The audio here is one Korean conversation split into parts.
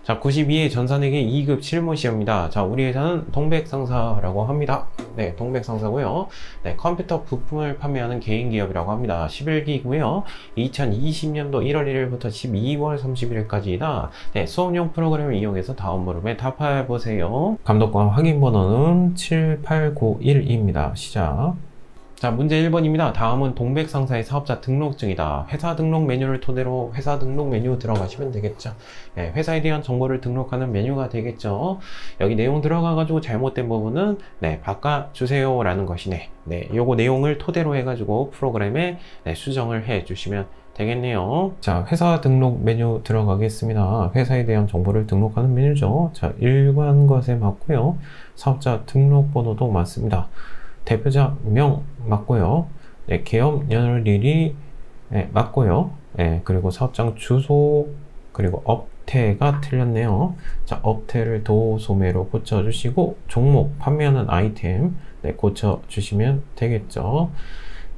자, 92회 전산회계 2급 실무 시험입니다. 자, 우리 회사는 동백상사라고 합니다. 네, 동백상사고요. 네, 컴퓨터 부품을 판매하는 개인 기업이라고 합니다. 11기고요. 2020년도 1월 1일부터 12월 31일까지이다. 네, 수업용 프로그램을 이용해서 다음 물음에 답해 보세요. 감독관 확인 번호는 7891입니다. 시작. 자, 문제 1번입니다. 다음은 동백상사의 사업자 등록증이다. 회사 등록 메뉴를 토대로 회사 등록 메뉴 들어가시면 되겠죠. 네, 회사에 대한 정보를 등록하는 메뉴가 되겠죠. 여기 내용 들어가가지고 잘못된 부분은 네, 바꿔주세요 라는 것이네. 네, 요거 내용을 토대로 해가지고 프로그램에 네, 수정을 해 주시면 되겠네요. 자, 회사 등록 메뉴 들어가겠습니다. 회사에 대한 정보를 등록하는 메뉴죠. 자, 일관 것에 맞고요. 사업자 등록번호도 맞습니다. 대표자 명 맞고요. 네, 계엄 연월일이 네, 맞고요. 네, 그리고 사업장 주소 그리고 업태가 틀렸네요. 자, 업태를 도소매로 고쳐주시고 종목 판매하는 아이템 네, 고쳐주시면 되겠죠.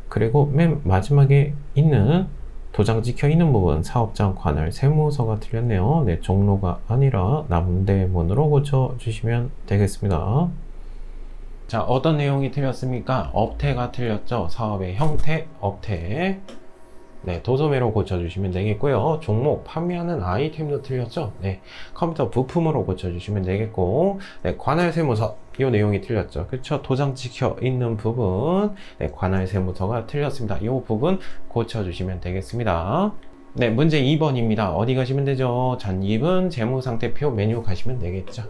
그리고 맨 마지막에 있는 도장 찍혀 있는 부분 사업장 관할 세무서가 틀렸네요. 네, 종로가 아니라 남대문으로 고쳐주시면 되겠습니다. 자, 어떤 내용이 틀렸습니까? 업태가 틀렸죠. 사업의 형태, 업태. 네, 도소매로 고쳐주시면 되겠고요. 종목, 판매하는 아이템도 틀렸죠. 네, 컴퓨터 부품으로 고쳐주시면 되겠고, 네, 관할 세무서. 이 내용이 틀렸죠. 그렇죠? 도장 찍혀 있는 부분, 네, 관할 세무서가 틀렸습니다. 이 부분 고쳐주시면 되겠습니다. 네, 문제 2번입니다. 어디 가시면 되죠? 전기분 재무상태표 메뉴 가시면 되겠죠.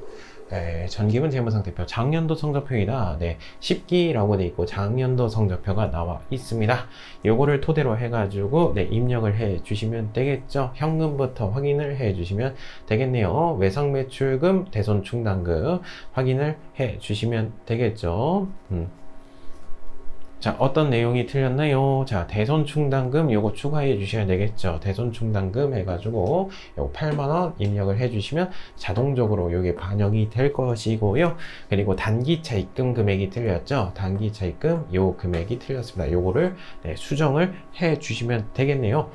네, 전기분 재무상태표 작년도 성적표이다. 네, 10기라고 돼 있고 작년도 성적표가 나와 있습니다. 요거를 토대로 해가지고 네, 입력을 해 주시면 되겠죠. 현금부터 확인을 해 주시면 되겠네요. 외상매출금, 대손충당금 확인을 해 주시면 되겠죠. 자, 어떤 내용이 틀렸나요? 자, 대손충당금 요거 추가해 주셔야 되겠죠. 대손충당금 해가지고 요거 8만원 입력을 해 주시면 자동적으로 요게 반영이 될 것이고요. 그리고 단기차입금 금액이 틀렸죠. 단기차입금 요 금액이 틀렸습니다. 요거를 네, 수정을 해 주시면 되겠네요.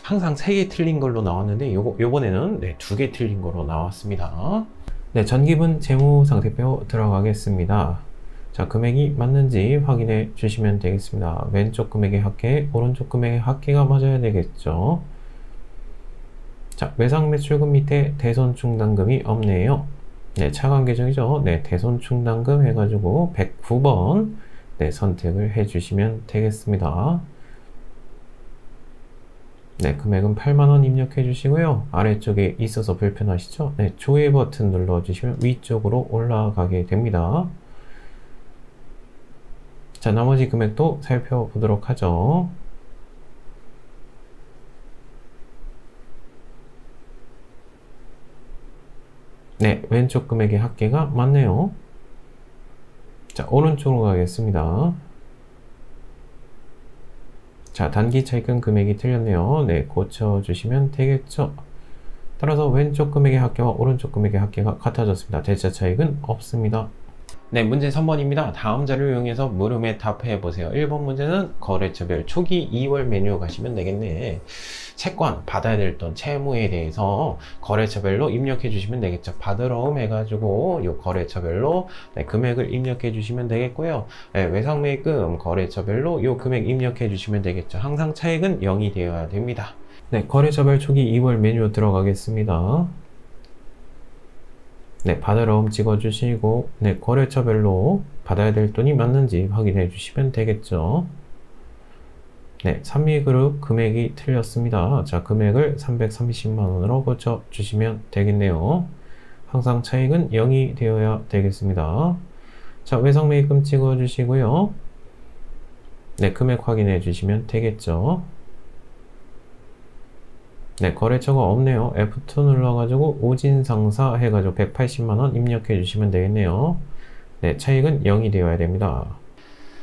항상 3개 틀린 걸로 나왔는데 요번에는 네, 2개 틀린 걸로 나왔습니다. 네, 전기분 재무상태표 들어가겠습니다. 자, 금액이 맞는지 확인해 주시면 되겠습니다. 왼쪽 금액의 합계, 오른쪽 금액의 합계가 맞아야 되겠죠. 자, 외상매출금 밑에 대손충당금이 없네요. 네, 차관 계정이죠. 네, 대손충당금 해가지고 109번 네, 선택을 해 주시면 되겠습니다. 네, 금액은 8만원 입력해 주시고요. 아래쪽에 있어서 불편하시죠? 네, 조회 버튼 눌러주시면 위쪽으로 올라가게 됩니다. 자, 나머지 금액도 살펴보도록 하죠. 네, 왼쪽 금액의 합계가 맞네요. 자, 오른쪽으로 가겠습니다. 자, 단기차입금 금액이 틀렸네요. 네, 고쳐주시면 되겠죠. 따라서 왼쪽 금액의 합계와 오른쪽 금액의 합계가 같아졌습니다. 대차 차익은 없습니다. 네, 문제 3번입니다. 다음 자료를 이용해서 물음에 답해 보세요. 1번 문제는 거래처별 초기 2월 메뉴 가시면 되겠네. 채권, 받아야 될 돈, 채무에 대해서 거래처별로 입력해 주시면 되겠죠. 받으러 해가지고 요 거래처별로 네, 금액을 입력해 주시면 되겠고요. 네, 외상매입금 거래처별로 요 금액 입력해 주시면 되겠죠. 항상 차익은 0이 되어야 됩니다. 네, 거래처별 초기 2월 메뉴 들어가겠습니다. 네, 받으러 찍어주시고 네, 거래처별로 받아야 될 돈이 맞는지 확인해 주시면 되겠죠. 네, 삼미그룹 금액이 틀렸습니다. 자, 금액을 330만원으로 고쳐주시면 되겠네요. 항상 차익은 0이 되어야 되겠습니다. 자, 외상매입금 찍어주시고요. 네, 금액 확인해 주시면 되겠죠. 네, 거래처가 없네요. F2 눌러가지고 오진상사 해가지고 180만원 입력해 주시면 되겠네요. 네, 차익은 0이 되어야 됩니다.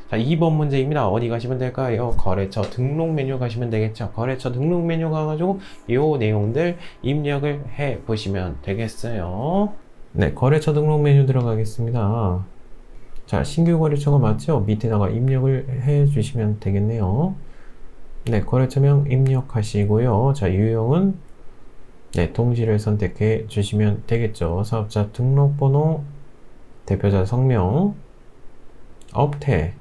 자, 2번 문제입니다. 어디 가시면 될까요? 거래처 등록 메뉴 가시면 되겠죠. 거래처 등록 메뉴 가가지고 요 내용들 입력을 해 보시면 되겠어요. 네, 거래처 등록 메뉴 들어가겠습니다. 자, 신규 거래처가 맞죠? 밑에다가 입력을 해 주시면 되겠네요. 네, 거래처명 입력하시고요. 자, 유형은 네, 동시를 선택해 주시면 되겠죠. 사업자 등록번호, 대표자 성명, 업태,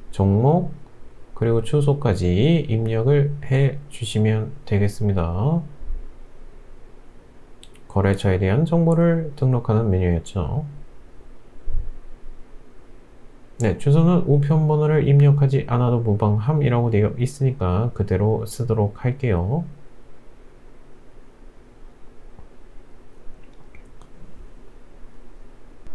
종목, 그리고 주소까지 입력을 해 주시면 되겠습니다. 거래처에 대한 정보를 등록하는 메뉴였죠. 네, 주소는 우편번호를 입력하지 않아도 무방함이라고 되어 있으니까 그대로 쓰도록 할게요.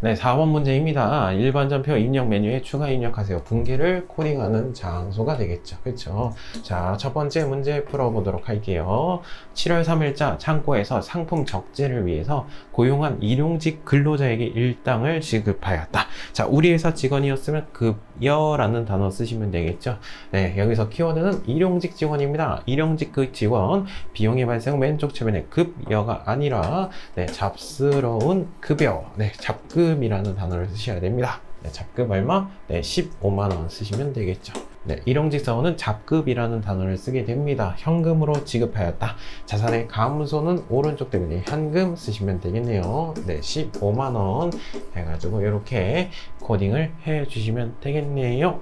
네, 4번 문제입니다. 일반 전표 입력 메뉴에 추가 입력하세요. 분기를 코딩하는 장소가 되겠죠. 그렇죠? 자, 첫 번째 문제 풀어보도록 할게요. 7월 3일자 창고에서 상품 적재를 위해서 고용한 일용직 근로자에게 일당을 지급하였다. 자, 우리 회사 직원이었으면 급여라는 단어 쓰시면 되겠죠. 네, 여기서 키워드는 일용직 직원입니다. 일용직 그 직원, 비용의 발생 왼쪽 최면에 급여가 아니라 네, 잡스러운 급여, 네, 잡급이라는 단어를 쓰셔야 됩니다. 네, 잡급 얼마? 네, 15만원 쓰시면 되겠죠. 네, 일용직 사원은 잡급이라는 단어를 쓰게 됩니다. 현금으로 지급하였다. 자산의 감소는 오른쪽 때문에 현금 쓰시면 되겠네요. 네, 15만원 해가지고 이렇게 코딩을 해 주시면 되겠네요.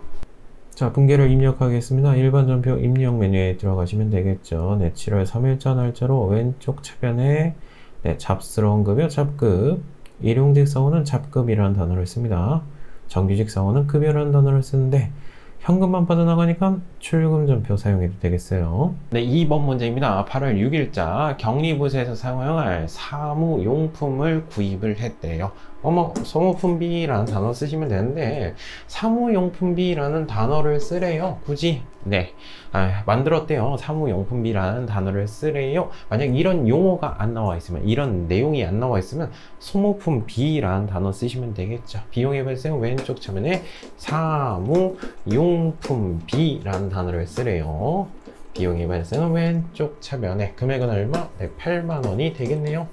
자, 분계를 입력하겠습니다. 일반 전표 입력 메뉴에 들어가시면 되겠죠. 네, 7월 3일자 날짜로 왼쪽 차변에 네, 잡스러운 급여 잡급, 일용직 사원은 잡급이라는 단어를 씁니다. 정규직 사원은 급여라는 단어를 쓰는데 현금만 빠져나가니까 출금전표 사용해도 되겠어요. 네, 2번 문제입니다. 8월 6일자 격리부서에서 사용할 사무용품을 구입을 했대요. 소모품비라는 단어 쓰시면 되는데 사무용품비라는 단어를 쓰래요. 굳이 네, 만들었대요. 사무용품비라는 단어를 쓰래요. 만약 이런 용어가 안 나와 있으면, 이런 내용이 안 나와 있으면 소모품비라는 단어 쓰시면 되겠죠. 비용의 발생 왼쪽 차면에 사무용품비라는 단어를 쓰래요. 비용의 발생은 왼쪽 차면에 금액은 얼마? 네, 8만원이 되겠네요.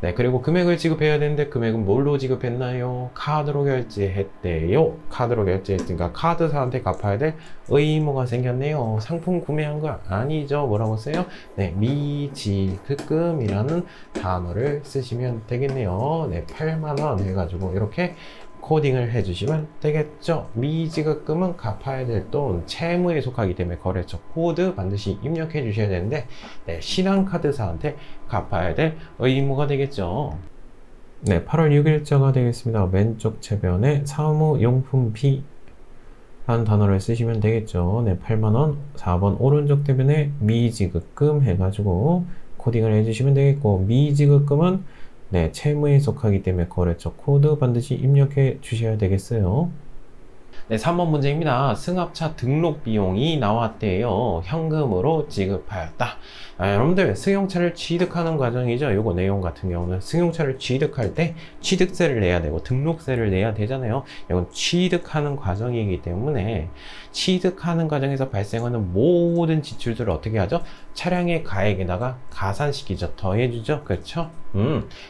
네, 그리고 금액을 지급해야 되는데 금액은 뭘로 지급했나요? 카드로 결제했대요. 카드로 결제했으니까 카드사한테 갚아야 될 의무가 생겼네요. 상품 구매한 거 아니죠? 뭐라고 써요? 네, 미지급금이라는 단어를 쓰시면 되겠네요. 네, 8만원 해가지고 이렇게 코딩을 해주시면 되겠죠. 미지급금은 갚아야 될 돈, 채무에 속하기 때문에 거래처 코드 반드시 입력해 주셔야 되는데 네, 신한카드사한테 갚아야 될 의무가 되겠죠. 네, 8월 6일자가 되겠습니다. 왼쪽 채변에 사무용품비 라는 단어를 쓰시면 되겠죠. 네, 8만원. 4번 오른쪽 대변에 미지급금 해가지고 코딩을 해주시면 되겠고, 미지급금은 네, 채무에 속하기 때문에 거래처 코드 반드시 입력해 주셔야 되겠어요. 네, 3번 문제입니다. 승합차 등록 비용이 나왔대요. 현금으로 지급하였다. 여러분들 승용차를 취득하는 과정이죠. 요거 내용 같은 경우는 승용차를 취득할 때 취득세를 내야 되고 등록세를 내야 되잖아요. 이건 취득하는 과정이기 때문에 취득하는 과정에서 발생하는 모든 지출들을 어떻게 하죠? 차량의 가액에다가 가산시키죠. 더해주죠. 그렇죠?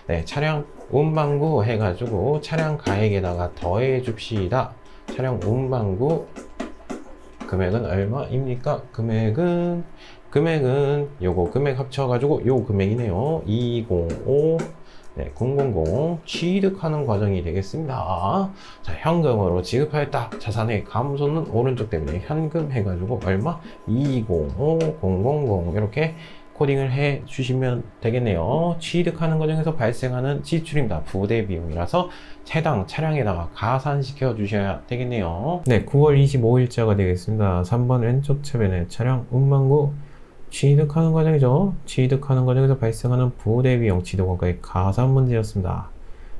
네, 차량 운반구 해가지고 차량 가액에다가 더해 줍시다. 차량 운반구 금액은 얼마입니까? 금액은 요거 금액 합쳐가지고 요 금액이네요. 205 네, 000 취득하는 과정이 되겠습니다. 자, 현금으로 지급하였다. 자산의 감소는 오른쪽 때문에 현금 해가지고 얼마? 205 000 이렇게 코딩을 해 주시면 되겠네요. 취득하는 과정에서 발생하는 지출입니다. 부대 비용이라서 해당 차량에다가 가산시켜 주셔야 되겠네요. 네, 9월 25일자가 되겠습니다. 3번 왼쪽 차변에 차량 운반구 취득하는 과정이죠. 취득하는 과정에서 발생하는 부대 비용 취득원가의 가산 문제였습니다.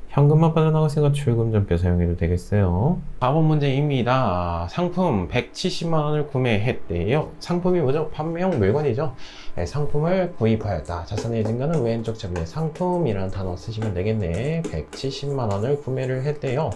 현금만 빠져나갔으니까 출금전표 사용해도 되겠어요. 4번 문제입니다. 상품 170만원을 구매했대요. 상품이 뭐죠? 판매용 물건이죠. 네, 상품을 구입하였다. 자산의 증가는 왼쪽 차변에 상품이라는 단어 쓰시면 되겠네. 170만원을 구매를 했대요.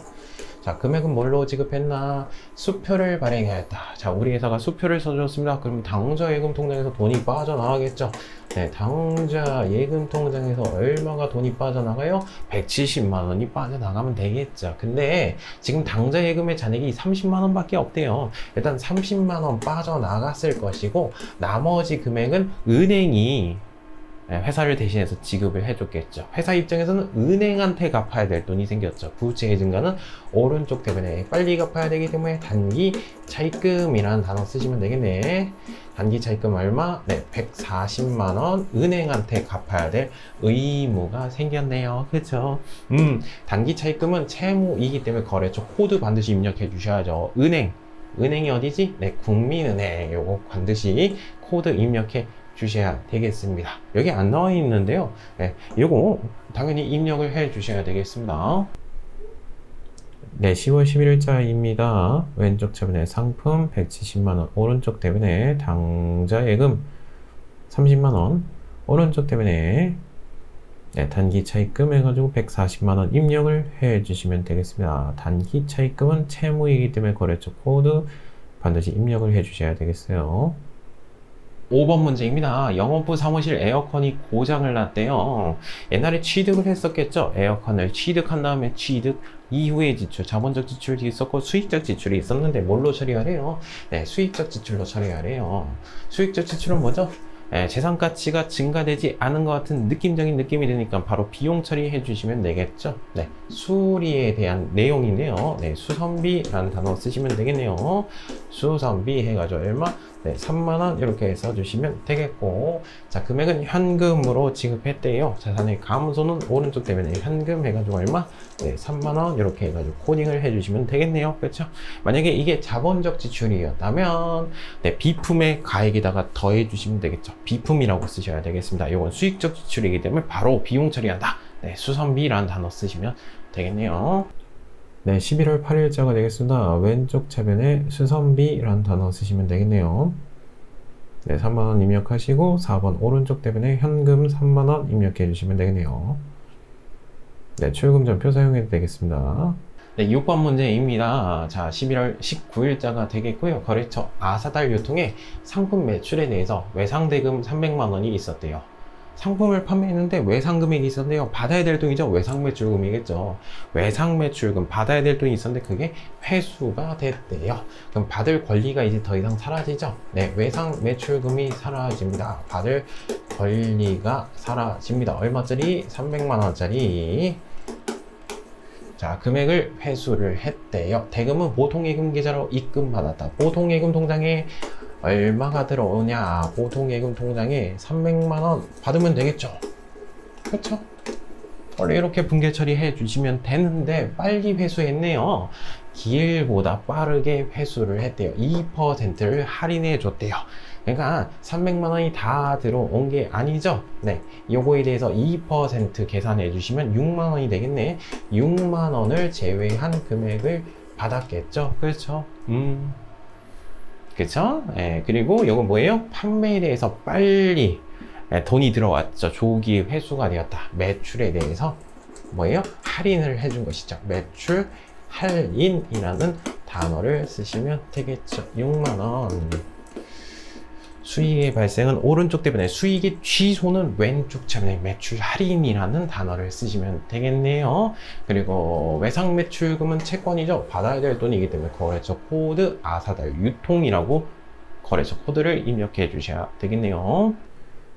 자, 금액은 뭘로 지급했나? 수표를 발행하였다. 자, 우리 회사가 수표를 써줬습니다. 그럼 당좌 예금 통장에서 돈이 빠져나가겠죠. 네, 당좌 예금 통장에서 얼마가 돈이 빠져나가요? 170만원이 빠져나가면 되겠죠. 근데 지금 당좌 예금의 잔액이 30만원 밖에 없대요. 일단 30만원 빠져나갔을 것이고 나머지 금액은 은행이 회사를 대신해서 지급을 해줬겠죠. 회사 입장에서는 은행한테 갚아야 될 돈이 생겼죠. 부채의 증가는 오른쪽 대변에 빨리 갚아야 되기 때문에 단기 차입금이라는 단어 쓰시면 되겠네. 단기 차입금 얼마? 네, 140만원 은행한테 갚아야 될 의무가 생겼네요. 그렇죠? 단기 차입금은 채무이기 때문에 거래처 코드 반드시 입력해 주셔야죠. 은행이 어디지? 네, 국민은행. 요거 반드시 코드 입력해 주셔야 되겠습니다. 여기 안 나와 있는데요. 네, 요거 당연히 입력을 해 주셔야 되겠습니다. 네, 10월 11일자입니다. 왼쪽 차변에 상품 170만원, 오른쪽 대변에 당좌 예금 30만원, 오른쪽 대변에 네, 단기 차입금 해가지고 140만원 입력을 해 주시면 되겠습니다. 단기 차입금은 채무이기 때문에 거래처 코드 반드시 입력을 해 주셔야 되겠어요. 5번 문제입니다. 영업부 사무실 에어컨이 고장을 났대요. 옛날에 취득을 했었겠죠. 에어컨을 취득한 다음에 취득 이후의 지출, 자본적 지출이 있었고 수익적 지출이 있었는데 뭘로 처리하래요? 네, 수익적 지출로 처리하래요. 수익적 지출은 뭐죠? 재산 가치가 증가되지 않은 것 같은 느낌적인 느낌이 드니까 바로 비용 처리해 주시면 되겠죠. 네, 수리에 대한 내용이네요. 네, 수선비라는 단어 쓰시면 되겠네요. 수선비 해가지고 얼마? 네, 3만원 이렇게 써주시면 되겠고, 자, 금액은 현금으로 지급했대요. 자산의 감소는 오른쪽 대변에 현금 해가지고 얼마? 네, 3만원 이렇게 해가지고 코딩을 해주시면 되겠네요. 그렇죠? 만약에 이게 자본적 지출이었다면 네, 비품의 가액에다가 더해 주시면 되겠죠. 비품이라고 쓰셔야 되겠습니다. 이건 수익적 지출이기 때문에 바로 비용 처리한다. 네, 수선비라는 단어 쓰시면 되겠네요. 네, 11월 8일자가 되겠습니다. 왼쪽 차변에 수선비라는 단어 쓰시면 되겠네요. 네, 3만원 입력하시고 4번 오른쪽 대변에 현금 3만원 입력해 주시면 되겠네요. 네, 출금전표 사용해도 되겠습니다. 네, 6번 문제입니다. 자, 11월 19일자가 되겠고요. 거래처 아사달 유통에 상품 매출에 대해서 외상대금 300만원이 있었대요. 상품을 판매했는데 외상금액이 있었는데요. 받아야 될 돈이죠. 외상매출금이겠죠. 외상매출금 받아야 될 돈이 있었는데 그게 회수가 됐대요. 그럼 받을 권리가 이제 더 이상 사라지죠. 네, 외상매출금이 사라집니다. 받을 권리가 사라집니다. 얼마짜리? 300만원짜리. 자, 금액을 회수를 했대요. 대금은 보통예금 계좌로 입금받았다. 보통예금 통장에 얼마가 들어오냐? 보통예금 통장에 300만원 받으면 되겠죠. 그렇죠? 원래 이렇게 분계 처리해 주시면 되는데 빨리 회수했네요. 기일보다 빠르게 회수를 했대요. 2%를 할인해 줬대요. 그러니까 300만원이 다 들어온 게 아니죠. 네, 요거에 대해서 2% 계산해 주시면 6만원이 되겠네. 6만원을 제외한 금액을 받았겠죠. 그렇죠? 그쵸? 예, 그리고 이건 뭐예요? 판매에 대해서 빨리 돈이 들어왔죠. 조기 회수가 되었다. 매출에 대해서 뭐예요? 할인을 해준 것이죠. 매출 할인이라는 단어를 쓰시면 되겠죠. 6만원. 수익의 발생은 오른쪽 대변에, 수익의 취소는 왼쪽 차변에 매출 할인이라는 단어를 쓰시면 되겠네요. 그리고 외상 매출금은 채권이죠. 받아야 될 돈이기 때문에 거래처 코드 아사달 유통이라고 거래처 코드를 입력해 주셔야 되겠네요.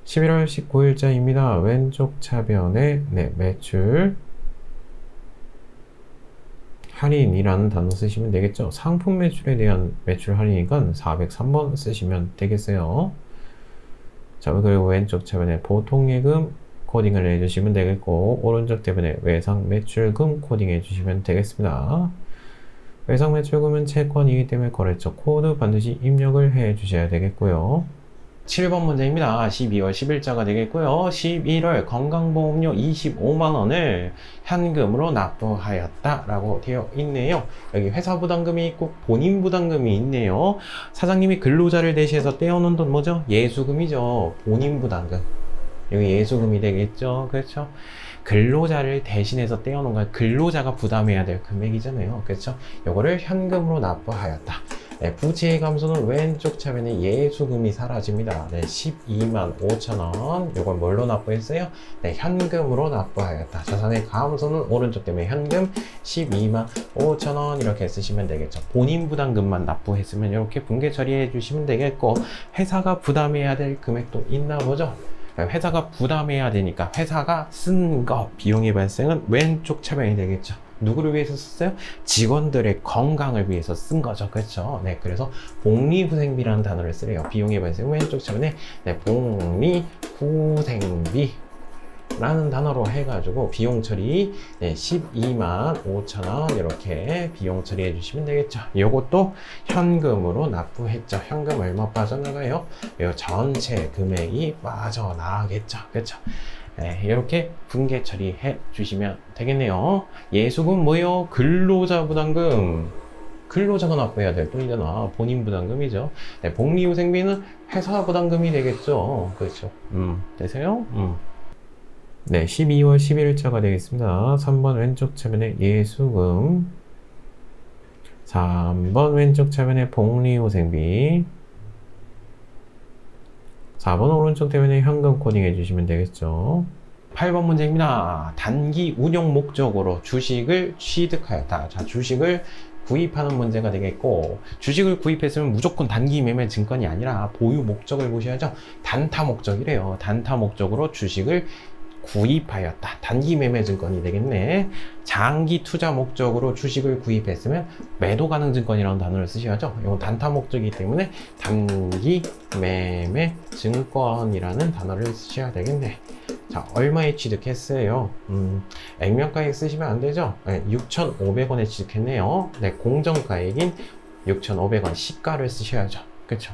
11월 19일자입니다. 왼쪽 차변에 네, 매출 할인이라는 단어 쓰시면 되겠죠. 상품 매출에 대한 매출 할인이니까 403번 쓰시면 되겠어요. 자, 그리고 왼쪽 차변에 보통예금 코딩을 해주시면 되겠고, 오른쪽 대변에 외상 매출금 코딩해 주시면 되겠습니다. 외상 매출금은 채권이기 때문에 거래처 코드 반드시 입력을 해 주셔야 되겠고요. 7번 문제입니다. 12월 10일자가 되겠고요. 11월 건강보험료 25만원을 현금으로 납부하였다 라고 되어 있네요. 여기 회사 부담금이 있고 본인 부담금이 있네요. 사장님이 근로자를 대신해서 떼어놓은 돈 뭐죠? 예수금이죠. 본인 부담금. 여기 예수금이 되겠죠. 그렇죠? 근로자를 대신해서 떼어놓은 건 근로자가 부담해야 될 금액이잖아요. 그렇죠? 요거를 현금으로 납부하였다. 네, 부채의 감소는 왼쪽 차변에 예수금이 사라집니다. 네, 12만 5천원. 요걸 뭘로 납부했어요? 네, 현금으로 납부하였다. 자산의 감소는 오른쪽 때문에 현금 12만 5천원 이렇게 쓰시면 되겠죠. 본인 부담금만 납부했으면 이렇게 분계 처리해 주시면 되겠고, 회사가 부담해야 될 금액도 있나 보죠. 회사가 부담해야 되니까 회사가 쓴 거 비용의 발생은 왼쪽 차변이 되겠죠. 누구를 위해서 썼어요? 직원들의 건강을 위해서 쓴 거죠. 그렇죠? 네, 그래서 복리후생비라는 단어를 쓰래요. 비용의 발생 왼쪽 차변에 네, 복리후생비 라는 단어로 해가지고 비용 처리 네, 12만 5천 원 이렇게 비용 처리해 주시면 되겠죠. 이것도 현금으로 납부했죠. 현금 얼마 빠져나가요? 이 전체 금액이 빠져나가겠죠. 그렇죠? 네, 이렇게 분계 처리해 주시면 되겠네요. 예수금 뭐요? 근로자 부담금. 근로자가 납부해야 될 돈이잖아. 본인 부담금이죠. 네, 복리후생비는 회사 부담금이 되겠죠. 그렇죠. 되세요? 네, 12월 11일자가 되겠습니다. 3번 왼쪽 차변에 예수금, 3번 왼쪽 차변에 복리후생비, 4번 오른쪽 차변에 현금 코딩 해주시면 되겠죠. 8번 문제입니다. 단기 운용 목적으로 주식을 취득하였다. 자, 주식을 구입하는 문제가 되겠고, 주식을 구입했으면 무조건 단기 매매 증권이 아니라 보유 목적을 보셔야죠. 단타 목적이래요. 단타 목적으로 주식을 구입하였다. 단기 매매 증권이 되겠네. 장기 투자 목적으로 주식을 구입했으면 매도 가능 증권이라는 단어를 쓰셔야죠. 이건 단타 목적이기 때문에 단기 매매 증권이라는 단어를 쓰셔야 되겠네. 자, 얼마에 취득했어요? 액면가액 쓰시면 안 되죠? 네, 6,500원에 취득했네요. 네, 공정가액인 6,500원 시가를 쓰셔야죠. 그렇죠?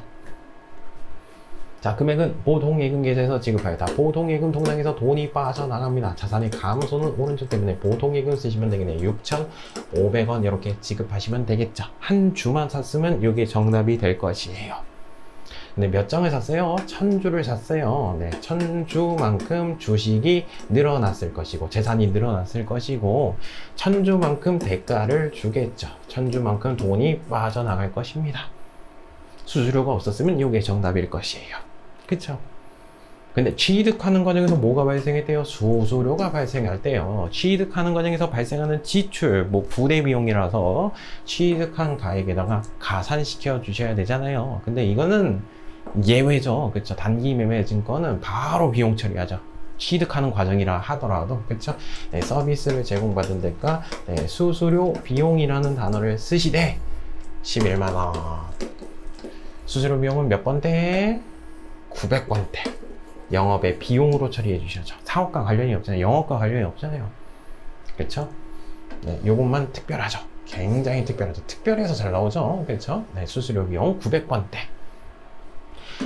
자, 금액은 보통예금 계좌에서 지급하였다. 보통예금 통장에서 돈이 빠져나갑니다. 자산의 감소는 오른쪽 때문에 보통예금 쓰시면 되겠네요. 6,500원 이렇게 지급하시면 되겠죠. 한 주만 샀으면 이게 정답이 될 것이에요. 근데 몇 장을 샀어요? 1,000주를 샀어요. 네, 1,000주만큼 주식이 늘어났을 것이고 재산이 늘어났을 것이고 1,000주만큼 대가를 주겠죠. 1,000주만큼 돈이 빠져나갈 것입니다. 수수료가 없었으면 이게 정답일 것이에요. 그쵸? 근데 취득하는 과정에서 뭐가 발생했대요? 수수료가 발생할 때요. 취득하는 과정에서 발생하는 지출, 뭐 부대 비용이라서 취득한 가액에다가 가산시켜 주셔야 되잖아요. 근데 이거는 예외죠. 그쵸? 단기 매매 증권은 바로 비용 처리하죠. 취득하는 과정이라 하더라도, 그쵸? 네, 서비스를 제공받은 대가, 네, 수수료 비용이라는 단어를 쓰시되 11만원. 수수료 비용은 몇 번대? 900번대. 영업의 비용으로 처리해 주셔야죠. 사업과 관련이 없잖아요. 영업과 관련이 없잖아요. 그렇죠? 네, 요것만 특별하죠. 굉장히 특별하죠. 특별해서 잘 나오죠. 그렇죠? 네, 수수료 비용 900번대.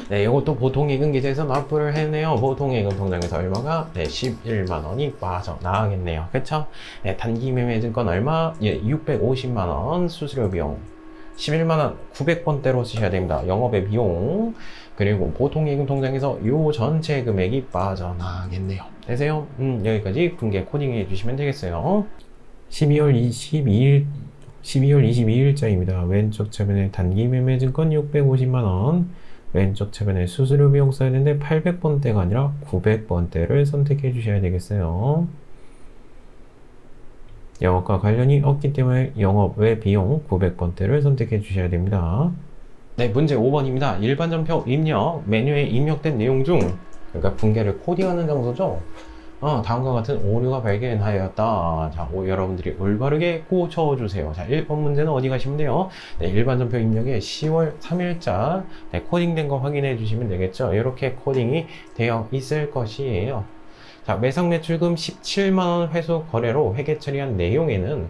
네, 이것도 보통예금 계좌에서 납부를 했네요. 보통예금 통장에서 얼마가? 네, 11만원이 빠져나가겠네요. 그렇죠? 네, 단기 매매 증권 얼마? 예, 650만원 수수료 비용. 11만원 900번대로 쓰셔야 됩니다. 영업의 비용. 그리고 보통예금 통장에서 요 전체 금액이 빠져나가겠네요. 되세요? 여기까지 분계 코딩해 주시면 되겠어요. 12월 22일자입니다. 왼쪽 차변에 단기 매매 증권 650만원, 왼쪽 차변에 수수료 비용 써야 되는데 800번대가 아니라 900번대를 선택해 주셔야 되겠어요. 영업과 관련이 없기 때문에 영업 외 비용 900번대를 선택해 주셔야 됩니다. 네, 문제 5번입니다. 일반전표 입력, 메뉴에 입력된 내용 중, 그러니까 분계를 코딩하는 장소죠. 다음과 같은 오류가 발견하였다. 자, 여러분들이 올바르게 고쳐주세요. 자, 1번 문제는 어디 가시면 돼요? 네, 일반전표 입력에 10월 3일자 네, 코딩된 거 확인해 주시면 되겠죠. 이렇게 코딩이 되어 있을 것이에요. 자, 매상 매출금 17만원 회수 거래로 회계 처리한 내용에는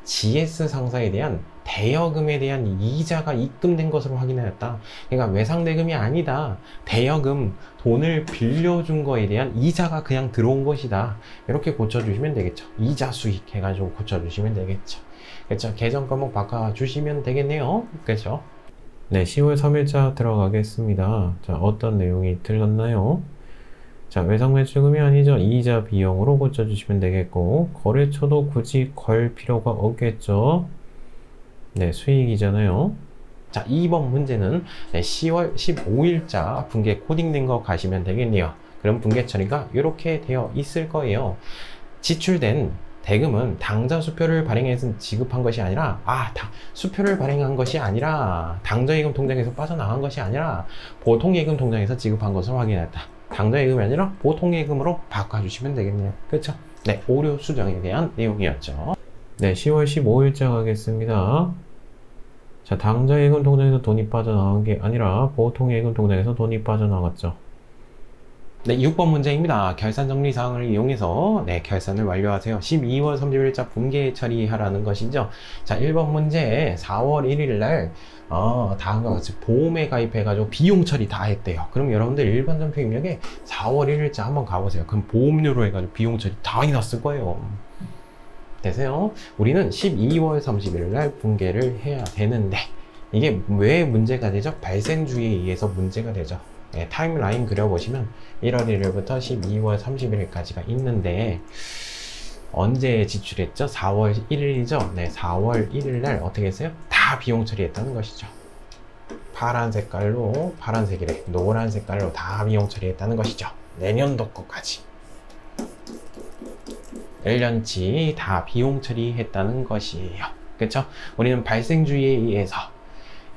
GS 상사에 대한 대여금에 대한 이자가 입금된 것으로 확인하였다. 그러니까 외상대금이 아니다. 대여금, 돈을 빌려준 거에 대한 이자가 그냥 들어온 것이다. 이렇게 고쳐주시면 되겠죠. 이자 수익 해가지고 고쳐주시면 되겠죠. 그렇죠. 계정 과목 바꿔주시면 되겠네요. 그렇죠. 네, 10월 3일자 들어가겠습니다. 자, 어떤 내용이 들렸나요? 자, 외상매출금이 아니죠. 이자 비용으로 고쳐주시면 되겠고, 거래처도 굳이 걸 필요가 없겠죠. 네, 수익이잖아요. 자, 2번 문제는 10월 15일자 분계 코딩된 거 가시면 되겠네요. 그럼 분계 처리가 이렇게 되어 있을 거예요. 지출된 대금은 당좌 수표를 발행해서 지급한 것이 아니라, 수표를 발행한 것이 아니라, 당좌예금 통장에서 빠져나간 것이 아니라, 보통예금 통장에서 지급한 것을 확인했다. 당좌예금이 아니라 보통예금으로 바꿔주시면 되겠네요. 그렇죠? 네, 오류 수정에 대한 내용이었죠. 네, 10월 15일자 가겠습니다. 자, 당좌예금 통장에서 돈이 빠져나간 게 아니라 보통예금 통장에서 돈이 빠져나갔죠. 네, 6번 문제입니다. 결산정리사항을 이용해서 결산을 완료하세요. 12월 30일자 분계 처리하라는 것이죠. 자, 1번 문제 4월 1일 날 다음과 같이 보험에 가입해가지고 비용 처리 다 했대요. 그럼 여러분들 일반 점표 입력에 4월 1일자 한번 가보세요. 그럼 보험료로 해가지고 비용 처리 다 해놨을 거예요. 되세요? 우리는 12월 31일 날 분계를 해야 되는데 이게 왜 문제가 되죠? 발생주의에 의해서 문제가 되죠. 타임라인 그려보시면 1월 1일부터 12월 31일까지가 있는데 언제 지출했죠? 4월 1일이죠? 네, 4월 1일 날 어떻게 했어요? 다 비용 처리했다는 것이죠. 파란 색깔로, 파란색이래, 노란 색깔로 다 비용 처리했다는 것이죠. 내년도 거까지 1년치 다 비용 처리했다는 것이에요. 그렇죠? 우리는 발생주의에 의해서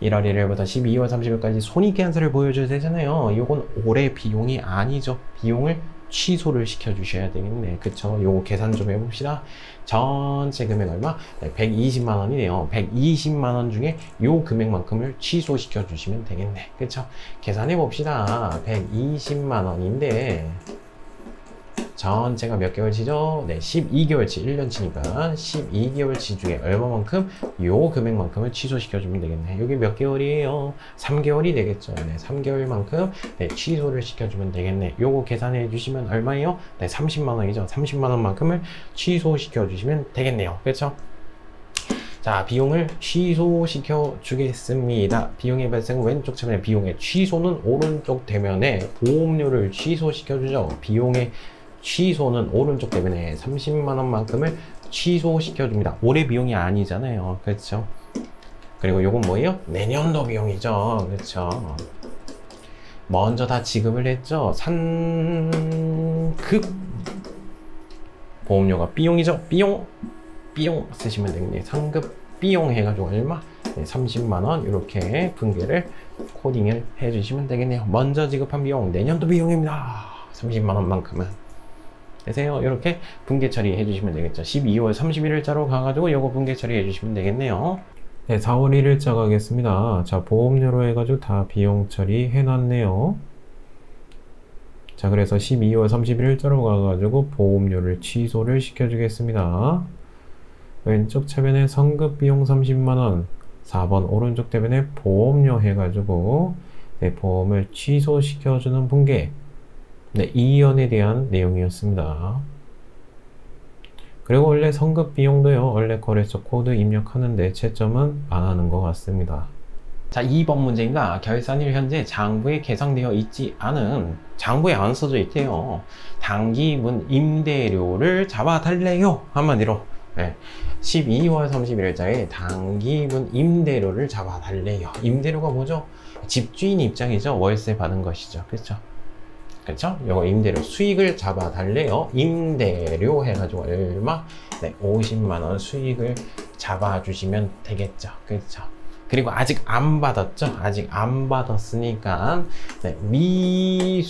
1월 1일부터 12월 30일까지 손익계산서를 보여줘야 되잖아요. 이건 올해 비용이 아니죠. 비용을 취소를 시켜 주셔야 되겠네. 그쵸? 요거 계산 좀 해봅시다. 전체 금액 얼마? 네, 120만 원이네요. 120만 원 중에 요 금액만큼을 취소시켜 주시면 되겠네. 그쵸? 계산해 봅시다. 120만 원인데 전체가 몇 개월치죠? 네, 12개월치, 1년치니까 12개월치 중에 얼마만큼? 요 금액만큼을 취소시켜주면 되겠네. 여기 몇 개월이에요? 3개월이 되겠죠. 네, 3개월만큼 취소를 시켜주면 되겠네. 요거 계산해 주시면 얼마예요? 네, 30만 원이죠. 30만 원만큼을 취소시켜 주시면 되겠네요. 그렇죠? 자, 비용을 취소시켜 주겠습니다. 비용의 발생 왼쪽 차면에 비용의 취소는 오른쪽 대면에 보험료를 취소시켜 주죠. 비용의 취소는 오른쪽 대면에 30만 원만큼을 취소시켜 줍니다. 올해 비용이 아니잖아요. 그렇죠? 그리고 요건 뭐예요? 내년도 비용이죠. 그렇죠? 먼저 다 지급을 했죠. 상급 보험료가 비용이죠. 비용 쓰시면 되겠네요. 상급 비용 해가지고 얼마? 네, 30만 원 이렇게 분계를 코딩을 해주시면 되겠네요. 먼저 지급한 비용 내년도 비용입니다. 30만 원만큼은 되세요. 이렇게 분계 처리해 주시면 되겠죠. 12월 31일자로 가가지고 요거 분계 처리해 주시면 되겠네요. 네, 4월 1일자 가겠습니다. 자, 보험료로 해가지고 다 비용 처리 해놨네요. 자, 그래서 12월 31일자로 가가지고 보험료를 취소를 시켜주겠습니다. 왼쪽 차변에 성급 비용 30만원, 4번 오른쪽 대변에 보험료 해가지고 보험을 취소시켜주는 분계. 네, 이연에 대한 내용이었습니다. 그리고 원래 성급 비용도요, 원래 거래소 코드 입력하는데 채점은 안 하는 것 같습니다. 자, 2번 문제입니다. 결산일 현재 장부에 계상되어 있지 않은, 장부에 안 써져 있대요. 당기분 임대료를 잡아달래요. 한마디로. 네. 12월 31일자에 당기분 임대료를 잡아달래요. 임대료가 뭐죠? 집주인 입장이죠. 월세 받은 것이죠. 그렇죠? 그렇죠? 요거 임대료 수익을 잡아달래요. 임대료 해가지고 얼마? 네, 50만 원 수익을 잡아주시면 되겠죠. 그렇죠? 그리고 아직 안 받았죠? 아직 안 받았으니까 네, 미수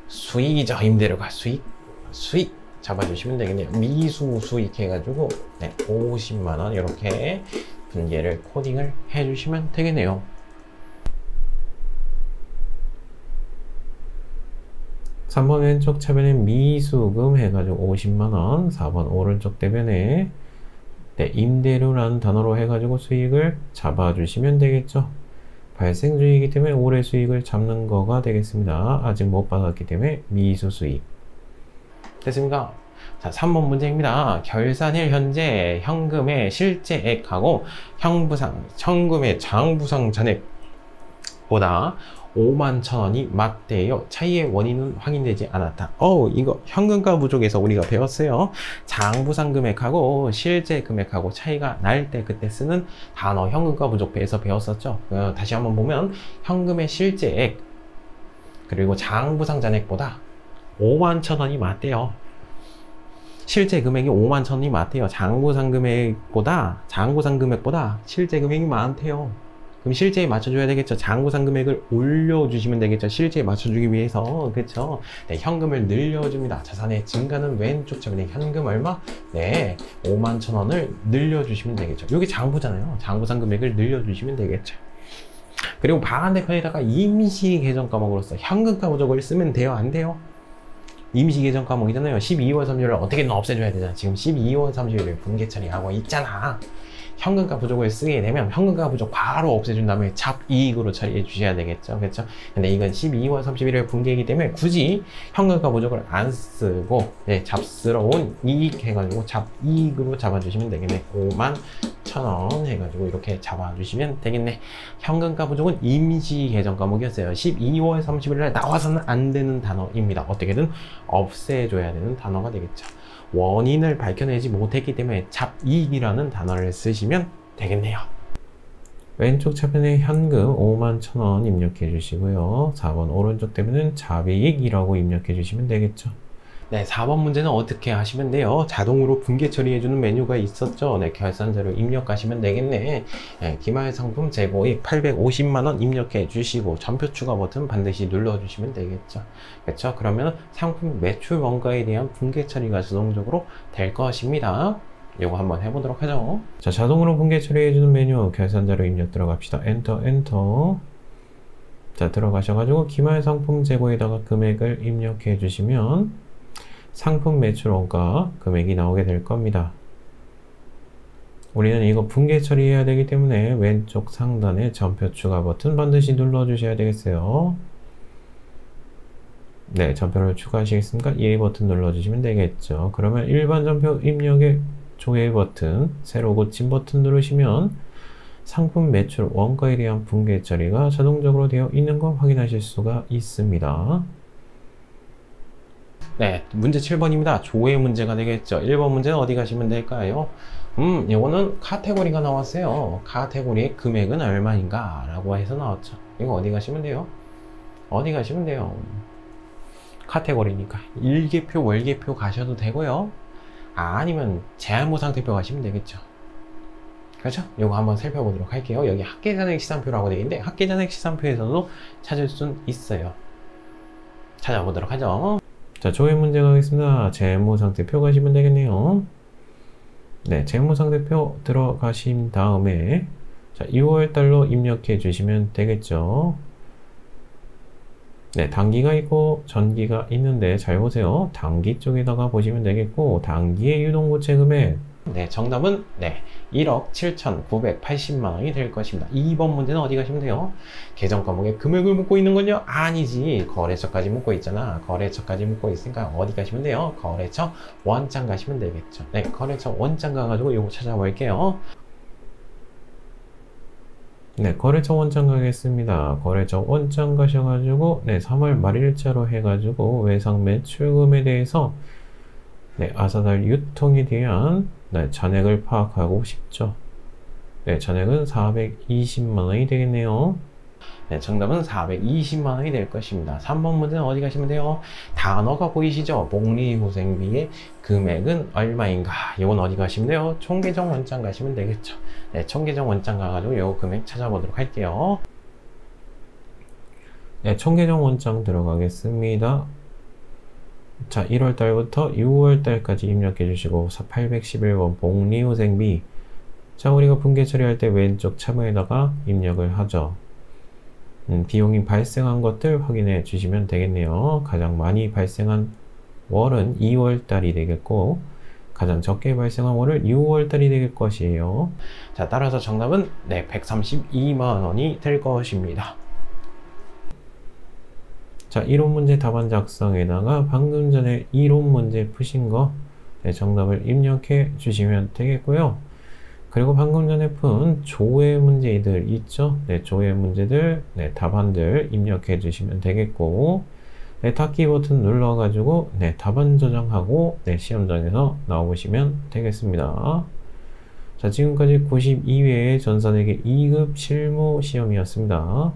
수익이죠. 임대료가 수익 잡아주시면 되겠네요. 미수 수익 해가지고 네, 50만 원 이렇게 분계를 코딩을 해주시면 되겠네요. 3번 왼쪽 차변에 미수금 해가지고 50만원, 4번 오른쪽 대변에 임대료라는 단어로 해가지고 수익을 잡아주시면 되겠죠. 발생주의이기 때문에 올해 수익을 잡는 거가 되겠습니다. 아직 못 받았기 때문에 미수 수익. 됐습니까? 자, 3번 문제입니다. 결산일 현재 현금의 실제액하고 현금의 장부상 잔액보다 51,000원이 맞대요. 차이의 원인은 확인되지 않았다. 이거 현금가 부족에서 우리가 배웠어요. 장부상 금액하고 실제 금액하고 차이가 날 때 그때 쓰는 단어 현금가 부족배에서 배웠었죠. 다시 한번 보면 현금의 실제액 그리고 장부상 잔액보다 51,000원이 맞대요. 실제 금액이 51,000원이 맞대요. 장부상 금액보다 실제 금액이 많대요. 그럼 실제에 맞춰줘야 되겠죠. 장부상 금액을 올려주시면 되겠죠. 실제에 맞춰주기 위해서. 그쵸? 네, 현금을 늘려줍니다. 자산의 증가는 왼쪽 차변에 현금 얼마? 네, 51,000원을 늘려주시면 되겠죠. 이게 장부잖아요. 장부상 금액을 늘려주시면 되겠죠. 그리고 반대편에다가 임시 계정 과목으로서 현금가 부족을 쓰면 돼요? 안 돼요? 임시 계정 과목이잖아요. 12월 30일을 어떻게든 없애줘야 되잖아. 지금 12월 30일에 분계 처리하고 있잖아. 현금가 부족을 쓰게 되면 현금가 부족 바로 없애준 다음에 잡이익으로 처리해 주셔야 되겠죠. 그렇죠? 근데 이건 12월 31일 분계이기 때문에 굳이 현금가 부족을 안 쓰고 네, 잡스러운 이익 해가지고 잡이익으로 잡아주시면 되겠네. 51,000원 해가지고 이렇게 잡아주시면 되겠네. 현금가 부족은 임시 계정 과목이었어요. 12월 30일날 나와서는 안 되는 단어입니다. 어떻게든 없애줘야 되는 단어가 되겠죠. 원인을 밝혀내지 못했기 때문에 잡이익이라는 단어를 쓰시면 되겠네요. 왼쪽 차변에 현금 51,000원 입력해 주시고요. 4번 오른쪽 대변은 잡이익이라고 입력해 주시면 되겠죠. 네, 4번 문제는 어떻게 하시면 돼요? 자동으로 분계 처리해주는 메뉴가 있었죠. 네, 결산자료 입력하시면 되겠네. 네, 기말 상품 재고액 850만원 입력해 주시고 전표 추가 버튼 반드시 눌러주시면 되겠죠. 그렇죠? 그러면 상품 매출 원가에 대한 분계 처리가 자동적으로 될 것입니다. 이거 한번 해보도록 하죠. 자, 자동으로 분계 처리해주는 메뉴 결산자료 입력 들어갑시다. 엔터. 자, 들어가셔가지고 기말 상품 재고에다가 금액을 입력해 주시면 상품 매출 원가 금액이 나오게 될 겁니다. 우리는 이거 분계 처리해야 되기 때문에 왼쪽 상단에 전표 추가 버튼 반드시 눌러 주셔야 되겠어요. 네, 전표를 추가하시겠습니까? 예 버튼 눌러 주시면 되겠죠. 그러면 일반 전표 입력의 조회 버튼, 새로 고침 버튼 누르시면 상품 매출 원가에 대한 분계 처리가 자동적으로 되어 있는 거 확인하실 수가 있습니다. 네, 문제 7번입니다. 조회 문제가 되겠죠. 1번 문제는 어디 가시면 될까요? 이거는 카테고리가 나왔어요. 카테고리의 금액은 얼마인가? 라고 해서 나왔죠. 이거 어디 가시면 돼요? 어디 가시면 돼요? 카테고리니까. 일계표, 월계표 가셔도 되고요. 아니면 제한보상대표 가시면 되겠죠. 그렇죠? 이거 한번 살펴보도록 할게요. 여기 학계잔액 시산표라고 되어 있는데 학계잔액 시산표에서도 찾을 수 있어요. 찾아보도록 하죠. 자, 조회 문제 가겠습니다. 재무상태표 가시면 되겠네요. 네, 재무상태표 들어가신 다음에 자, 2월달로 입력해 주시면 되겠죠. 네, 단기가 있고 전기가 있는데 잘 보세요. 단기 쪽에다가 보시면 되겠고 단기의 유동부채 금액 네, 정답은 네, 1억 7,980만 원이 될 것입니다. 2번 문제는 어디 가시면 돼요? 계정 과목에 금액을 묻고 있는 건요? 아니지. 거래처까지 묻고 있잖아. 거래처까지 묻고 있으니까 어디 가시면 돼요? 거래처 원장 가시면 되겠죠. 네, 거래처 원장 가가지고 이거 찾아볼게요. 네, 거래처 원장 가겠습니다. 거래처 원장 가셔가지고 네, 3월 말일자로 해가지고 외상 매출금에 대해서 네, 아사달 유통에 대한 네, 잔액을 파악하고 싶죠. 네, 잔액은 420만 원이 되겠네요. 네, 정답은 420만 원이 될 것입니다. 3번 문제는 어디 가시면 돼요? 단어가 보이시죠? 복리후생비의 금액은 얼마인가? 이건 어디 가시면 돼요? 총계정 원장 가시면 되겠죠. 네, 총계정 원장 가가지고 이 금액 찾아보도록 할게요. 네, 총계정 원장 들어가겠습니다. 자, 1월달부터 6월달까지 입력해 주시고 811번 복리후생비 자, 우리가 분계 처리할 때 왼쪽 차번에다가 입력을 하죠. 비용이 발생한 것들 확인해 주시면 되겠네요. 가장 많이 발생한 월은 2월달이 되겠고 가장 적게 발생한 월은 6월달이 될 것이에요. 자, 따라서 정답은 네, 132만 원이 될 것입니다. 자, 이론 문제 답안 작성에다가 방금 전에 이론 문제 푸신 거 네, 정답을 입력해 주시면 되겠고요. 그리고 방금 전에 푼 조회 문제들 있죠? 네, 조회 문제들, 네, 답안들 입력해 주시면 되겠고, 네, 닫기 버튼 눌러가지고, 네, 답안 저장하고, 네, 시험장에서 나오시면 되겠습니다. 자, 지금까지 92회의 전산회계 2급 실무 시험이었습니다.